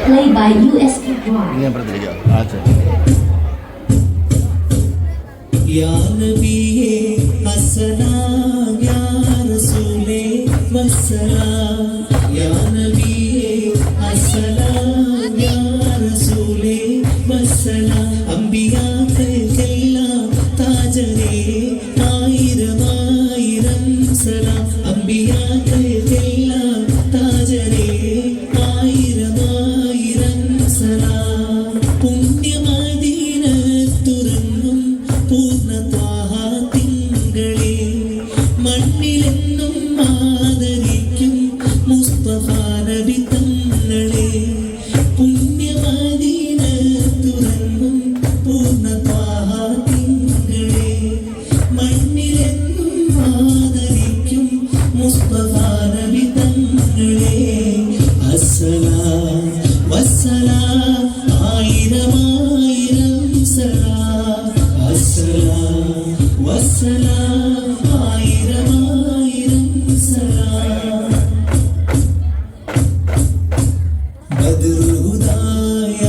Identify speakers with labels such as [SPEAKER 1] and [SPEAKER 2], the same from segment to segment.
[SPEAKER 1] Play by USK Drive.
[SPEAKER 2] Ini yang bertiga. Aja.
[SPEAKER 3] Ya Nabi Assalam, Ya Rasul Wassalam. Ya Nabi Assalam, Ya Rasul Wassalam. അമ്പിയാക്കൾക്കെല്ലാം താജരേ ആയിരം ആയിരം സലാം. അമ്പിയാക്കൾക്കെല്ലാം താജരേ ആയിരം ആയിരം സലാം. പുണ്യമദീന തുറന്നും പൂർണ്ണ ത്വാഹ തിങ്കളേ മണ്ണിലെന്നും ആദരിക്കും മുസ്തഫ നബി തങ്ങളെ. പുണ്യമദീന തുറന്നും പൂർണ്ണ ത്വാഹ തിങ്കളേ മണ്ണിലെന്നും ആദരിക്കും മുസ്തഫ നബി തങ്ങളെ. അസ്സലാം വസ്സലാം ആയിരം ആയിരം സലാം. അസ്സലാം വസ്സലാം ആയിരം ആയിരം സലാം. ബദ്രുദായ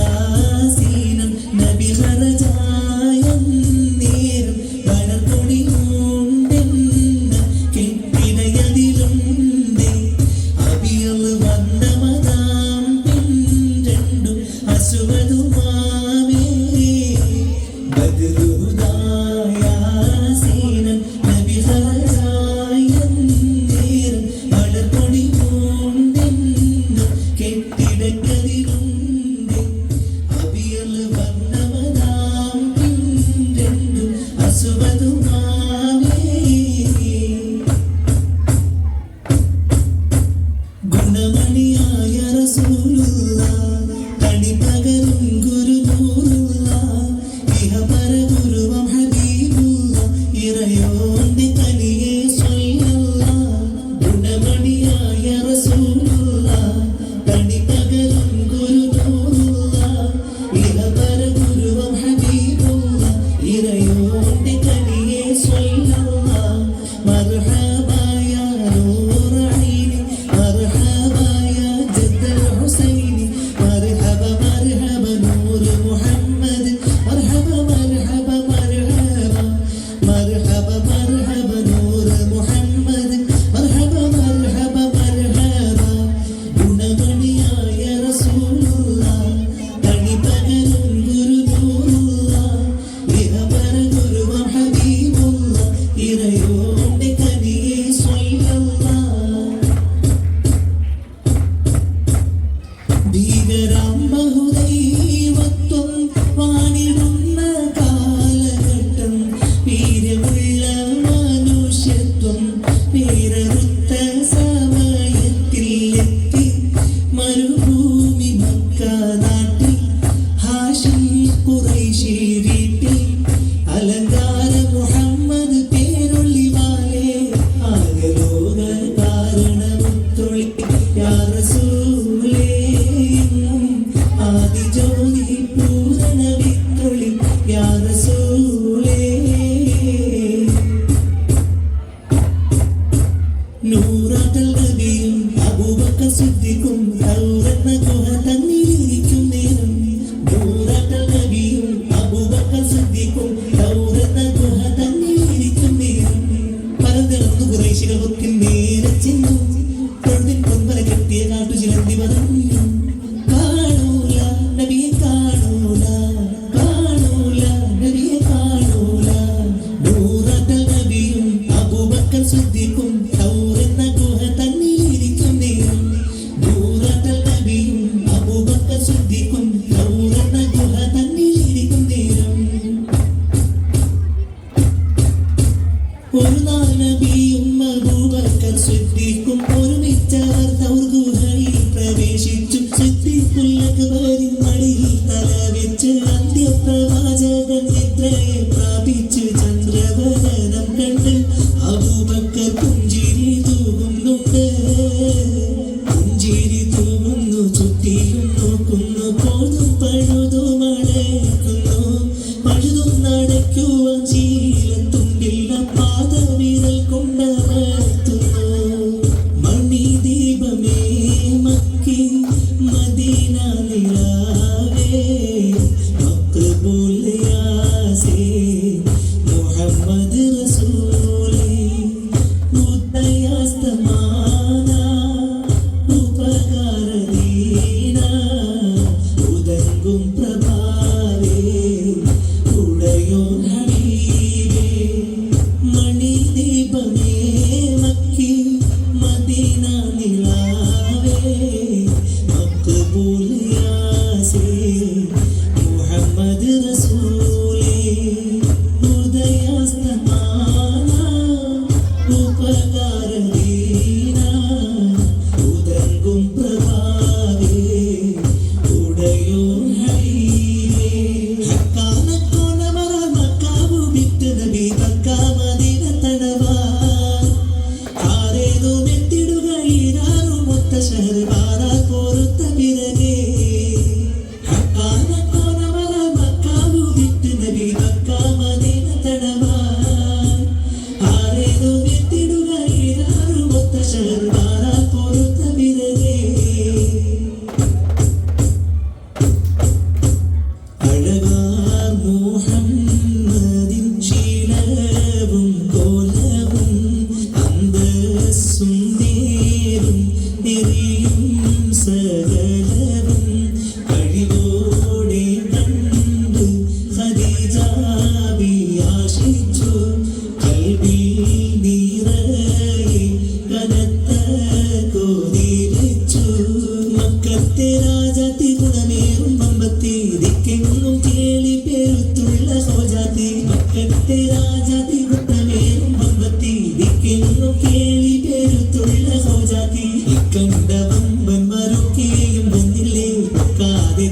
[SPEAKER 3] സീനം നബി ഖറജായ നേരം വളർകൊടിയുണ്ടെന്ന കെട്ടിടയതിലുണ്ട്. അബിയൽ വന്ന മതാം പിൻരണ്ടും അസുവതുമാമേ. ബദ്രുദായ സീനം നബി ഖറജായ നേരം വളർകൊടിയുണ്ടെന്ന കെട്ടിടയതിലുണ്ട്. അബിയൽ വന്ന മതാം പിൻരണ്ടും അസുവതുമാമേ. ഗുണമണിയായ റസൂലുള്ളാഹ് തണിപകരും ഗുരുനൂറുള്ളാഹ് ഇഹപര ഗുരുവം ഹബീബുള്ളാഹ് ഇറയോന്റെ കനിയെ സ്വല്ലല്ലാഹ്. ഗുണമണിയായ റസൂലുള്ളാഹ് തണിപകരും ഗുരുനൂറുള്ളാഹ് ഇഹപര ഗുരുവം ഹബീബുള്ളാഹ് ഇറയോന്റെ കനിയെ സ്വല്ലല്ലാഹ്. മർഹബാ യാ നൂറ ഐനി മർഹബാ യാ ജദ്ദൽ ഹുസൈനി മർഹബ മർഹബ നൂർ മുഹമ്മദ് മർഹബ മർഹബ മർഹബ മർഹബ മർഹബ നൂർ മുഹമ്മദ് മർഹബ മർഹബ മർഹബ. ഗുണമണിയായ റസൂലുള്ളാഹ് തണിപകരും ഗുരുനൂറുള്ളാഹ് ഇഹപര ഗുരുവം ഹബീബുള്ളാഹ് ഇറയോന്റെ കനിയെ സ്വല്ലല്ലാഹ്. ഭീകരം ബഹുദൈവത്വം വാണിടുന്ന കാലഘട്ടം. വീര്യമുള്ള മനുഷ്യത്വം പേരറുത്ത സമയത്തിൽ എത്തി മരുഭൂമി മക്ക നാട്ടിൽ ഹാഷിം ഖുറൈശി വീട്ടിൽ. അലങ്കാര മുഹമ്മദ് പേരൊളിവാലേ ആകലോക കാരണമുത്തൊളി യാ റസൂലേ എന്നും ആദിജ്യോതി പൂരണ വിത്തൊളി യാ റസൂലേ. നൂറാക്കൽ നബിയും അബൂബക്കർ സിദ്ദീഖും തൗറന്ന ഗുഹ തന്നിലിരിക്കും നേരം. നൂറാക്കൽ നബിയും അബൂബക്കർ സിദ്ദീഖും തൗറന്ന ഗുഹ തന്നിലിരിക്കും നേരം. പരന്നിറന്നു ഖുറൈശികൾ ഒത്തിരി നേരെ ചെന്നു. തൊഴുതിൻ പൊൻവല കെട്ടിയ കാട്ടുചിലന്തി പറഞ്ഞു. കാണൂല നബിയെ കാണൂല കാണൂല നബിയെ കാണൂല. നൂറാക്കൽ നബിയും അബൂബക്കർ സിദ്ദീഖും തൗറന്ന ഗുഹ തന്നിലിരിക്കും നേരം. നൂറാക്കൽ നബിയും അബൂബക്കർ സിദ്ദീഖും അബ്ബാസേ മുഹമ്മദ് റസൂലേ ഉദയാസ്തമാന ഉപകാരദീന ഉദങ്കും പ്രഭാവേ ഉടയോർ ഹബീബേ ഹക്കാന കോണമറ മക്കാവു വിട്ട് നബി മക്ക മദീന തടവാ ആരേതോ മെത്തിടുക ഈരാറു മൊത്ത ഷഹർവാറ പോരുത്ത പിറകെ ഹക്കാന കോണമറ മക്കാവു വിട്ട് നബി മക്ക മദീന തടവാ ആരേതോ മെത്തിടുക ഈരാറു മൊത്ത ഷഹർവാറ പോരുത്ത പിറകെ അഴകാർ മുഹമ്മദിൻ ശീലവും കോലവും അന്തസ്സും നേരും നെറിയും സകലവും കഴിവോടെ കണ്ടു ഖദീജ ബിയാശിച്ചു കൽബിൽ നിറയെ കനത്ത കൊതി വെച്ചു മക്കത്തെ രാജാത്തി ഗുണമേറും പമ്പത്തി ദിക്കെങ്ങും കേളി പെരുത്തുള്ള ഹോജാത്തി മക്കത്തെ രാജാത്തി ഗുണമേറും പമ്പത്തി ദിക്കെങ്ങും കേളി പെരുത്തുള്ള ഹോജാത്തി ഇക്കണ്ട വമ്പന്മാരൊക്കെയും വന്നില്ലേ കാതെ